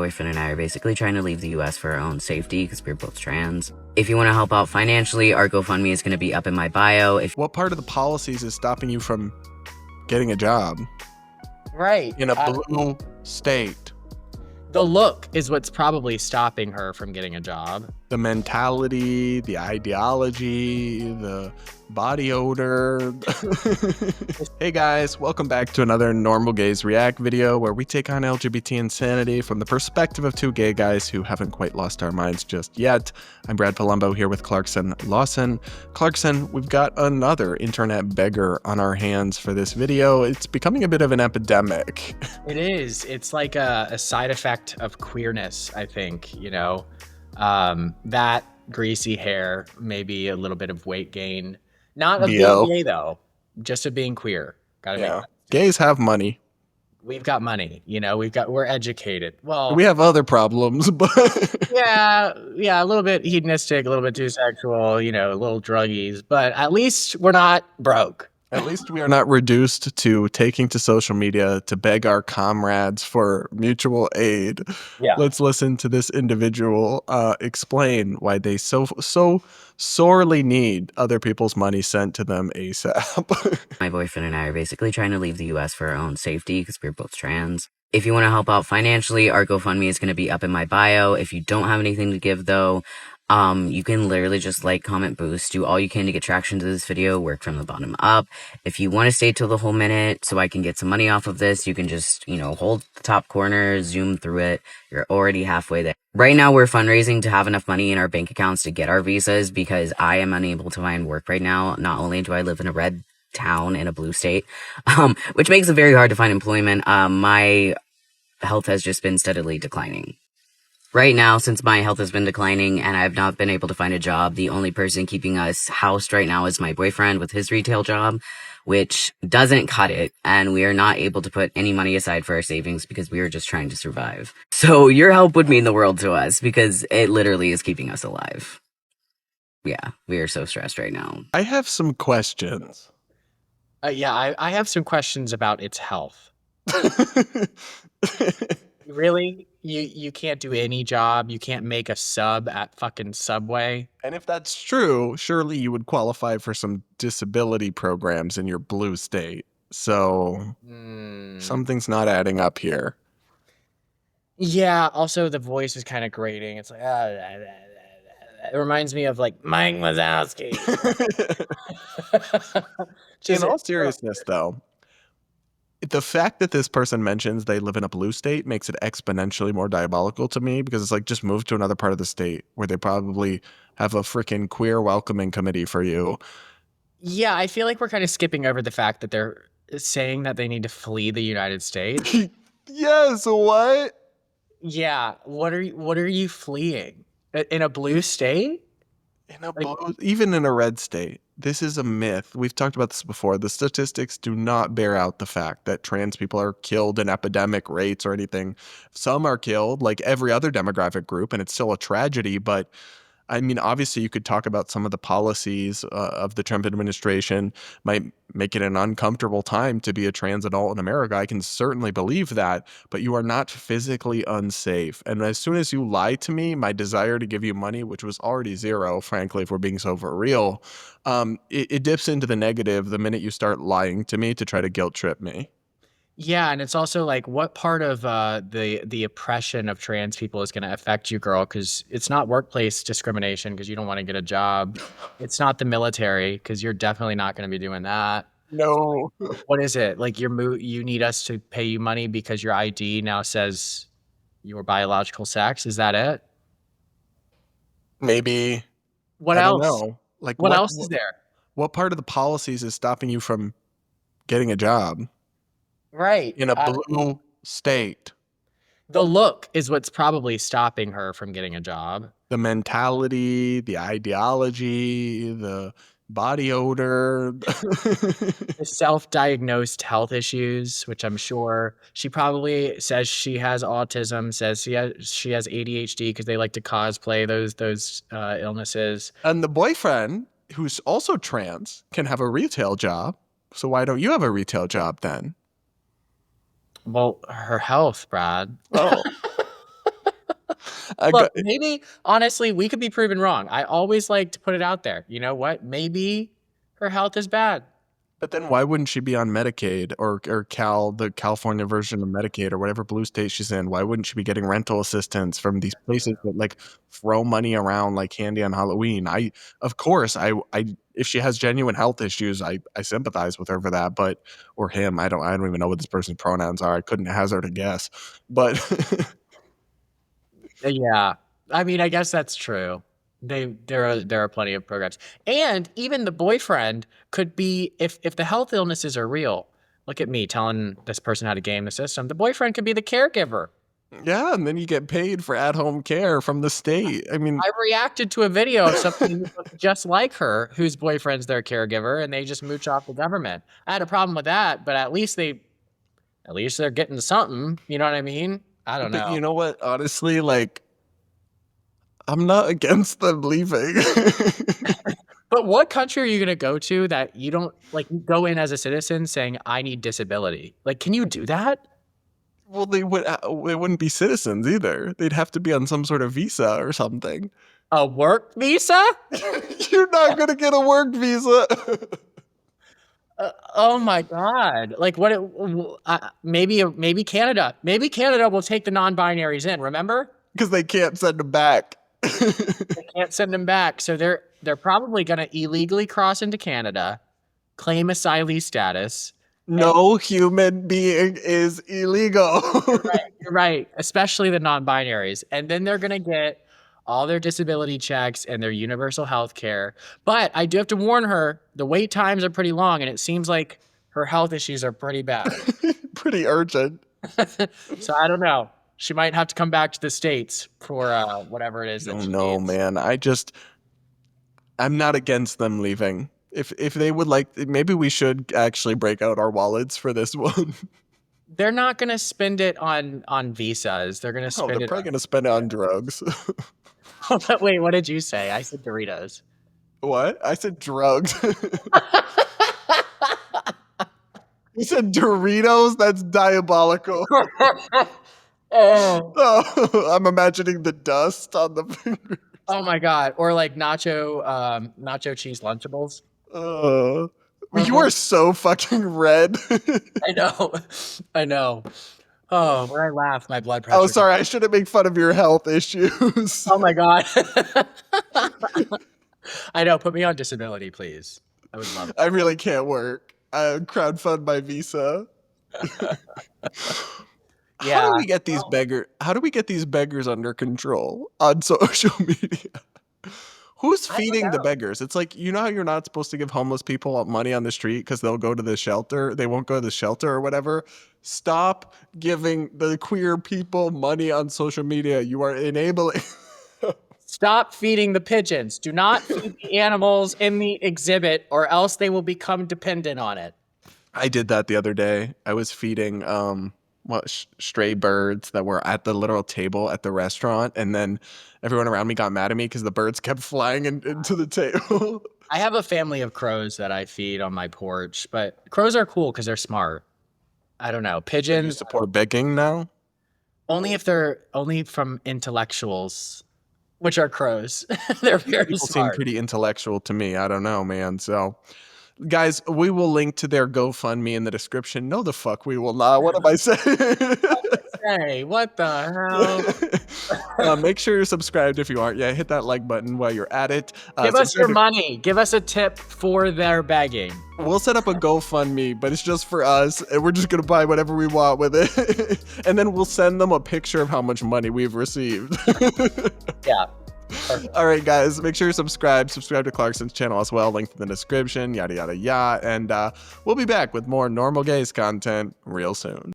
boyfriend and I are basically trying to leave the US for our own safety because we're both trans. If you want to help out financially, our GoFundMe is going to be up in my bio. What part of the policies is stopping you from getting a job? Right. In a blue state. The look is what's probably stopping her from getting a job. The mentality, the ideology, the body odor. Hey guys, welcome back to another Normal Gays React video where we take on LGBT insanity from the perspective of two gay guys who haven't quite lost our minds just yet. I'm Brad Polumbo here with Clarkson Lawson. Clarkson, we've got another internet beggar on our hands for this video. It's becoming a bit of an epidemic. It is. It's like a side effect of queerness, I think, you know. That greasy hair, maybe a little bit of weight gain. Not of being gay though, just of being queer. Gotta make gays have money. We've got money, you know, we're educated. Well, we have other problems, but yeah, a little bit hedonistic, a little bit too sexual, you know, a little druggies, but at least we're not broke. At least we are not reduced to taking to social media to beg our comrades for mutual aid. Yeah. Let's listen to this individual explain why they so sorely need other people's money sent to them ASAP. My boyfriend and I are basically trying to leave the US for our own safety because we're both trans. If you want to help out financially, our GoFundMe is going to be up in my bio. If you don't have anything to give though, you can literally just like, comment, boost, do all you can to get traction to this video, work from the bottom up. If you want to stay till the whole minute so I can get some money off of this, you can just, you know, hold the top corner, zoom through it. You're already halfway there. Right now, we're fundraising to have enough money in our bank accounts to get our visas because I am unable to find work right now. Not only do I live in a red town in a blue state, which makes it very hard to find employment, my health has just been steadily declining. Right now, since my health has been declining and I've not been able to find a job, the only person keeping us housed right now is my boyfriend with his retail job, which doesn't cut it, and we are not able to put any money aside for our savings because we are just trying to survive. So your help would mean the world to us because it literally is keeping us alive. Yeah, we are so stressed right now. I have some questions. Yeah, I have some questions about its health. Really? You can't do any job? You can't make a sub at fucking Subway? And if that's true, surely you would qualify for some disability programs in your blue state. So something's not adding up here. Yeah, also the voice is kind of grating. It's like, it reminds me of like Mike Wazowski. In all seriousness though, the fact that this person mentions they live in a blue state makes it exponentially more diabolical to me because it's like, just move to another part of the state where they probably have a freaking queer welcoming committee for you. Yeah, I feel like we're kind of skipping over the fact that they're saying that they need to flee the United States. Yes, what? Yeah, what are you fleeing? In a blue state? Even in a red state. This is a myth. We've talked about this before. The statistics do not bear out the fact that trans people are killed in epidemic rates or anything. Some are killed like every other demographic group, and it's still a tragedy. But I mean, obviously, you could talk about some of the policies of the Trump administration might make it an uncomfortable time to be a trans adult in America. I can certainly believe that, but you are not physically unsafe. And as soon as you lie to me, my desire to give you money, which was already zero, frankly, if we're being so for real, it dips into the negative the minute you start lying to me to try to guilt trip me. Yeah, and it's also like, what part of the oppression of trans people is going to affect you, girl? Because it's not workplace discrimination because you don't want to get a job. It's not the military because you're definitely not going to be doing that. No. What is it? Like you need us to pay you money because your ID now says your biological sex? Is that it? Maybe. What I else? don't know. Like what else is there? What part of the policies is stopping you from getting a job? Right. In a blue state. The look is what's probably stopping her from getting a job. The mentality, the ideology, the body odor. The self-diagnosed health issues, which I'm sure she probably says she has autism, says she has ADHD because they like to cosplay those illnesses. And the boyfriend, who's also trans, can have a retail job. So why don't you have a retail job then? Well, her health, Brad. Oh. Look, maybe honestly, we could be proven wrong. I always like to put it out there. You know what? Maybe her health is bad. But then why wouldn't she be on Medicaid or the California version of Medicaid or whatever blue state she's in? Why wouldn't she be getting rental assistance from these places that like throw money around like candy on Halloween? Of course, if she has genuine health issues, I sympathize with her for that. But or him, I don't even know what this person's pronouns are. I couldn't hazard a guess. But Yeah, I mean, I guess that's true. There are plenty of programs, and even the boyfriend could be if the health illnesses are real. Look at me telling this person how to game the system. The boyfriend could be the caregiver. yeah, and then you get paid for at-home care from the state. I mean, I reacted to a video of somebody who looked just like her, whose boyfriend's their caregiver, and they just mooch off the government. I had a problem with that, but at least they're getting something. You know what I mean? I don't know. But you know what? Honestly, like, I'm not against them leaving. But what country are you going to go to that you don't like go in as a citizen saying I need disability? Like, can you do that? Well, they wouldn't be citizens either. They'd have to be on some sort of visa or something. A work visa? You're not gonna get a work visa. Oh my God! Like what? Maybe Canada. Maybe Canada will take the non-binaries in. Remember? Because they can't send them back. They can't send them back, so they're probably going to illegally cross into Canada, claim asylee status. No human being is illegal. You're right, especially the non-binaries, and then they're going to get all their disability checks and their universal health care. But I do have to warn her, the wait times are pretty long, and it seems like her health issues are pretty bad. Pretty urgent. So I don't know. She might have to come back to the States for whatever it is. Oh no, man. I'm not against them leaving. If they would like, maybe we should actually break out our wallets for this one. They're not going to spend it on visas. They're going to spend they're probably going to spend it on drugs. Wait, what did you say? I said Doritos. What? I said drugs. You said Doritos? That's diabolical. Oh, I'm imagining the dust on the finger. Oh my God. Or like nacho cheese Lunchables. You are so fucking red. I know. Oh, when I laugh, my blood pressure. Oh, sorry. I shouldn't make fun of your health issues. Oh my God. I know. Put me on disability, please. I would love it. I really can't work. I crowdfund my visa. Yeah. How do we get these beggars under control on social media? Who's feeding the beggars? It's like, you know how you're not supposed to give homeless people money on the street because they'll go to the shelter. They won't go to the shelter or whatever. Stop giving the queer people money on social media. You are enabling. Stop feeding the pigeons. Do not feed the animals in the exhibit or else they will become dependent on it. I did that the other day. I was feeding stray birds that were at the literal table at the restaurant, and then everyone around me got mad at me because the birds kept flying into the table. I have a family of crows that I feed on my porch, but crows are cool because they're smart. I don't know. Pigeons. You support begging now? Only from intellectuals, which are crows. They're very People smart. seem pretty intellectual to me. I don't know, man. So, guys, we will link to their GoFundMe in the description. No, the fuck we will not. What am I saying? Hey, what the hell? Make sure you're subscribed if you aren't. Yeah, hit that like button while you're at it. Give us your money. Give us a tip for their begging. We'll set up a GoFundMe, but it's just for us, and we're just going to buy whatever we want with it. And then we'll send them a picture of how much money we've received. Yeah. Perfect. All right, guys, make sure you subscribe to Clarkson's channel as well, link in the description, yada yada yada, and we'll be back with more normal gays content real soon.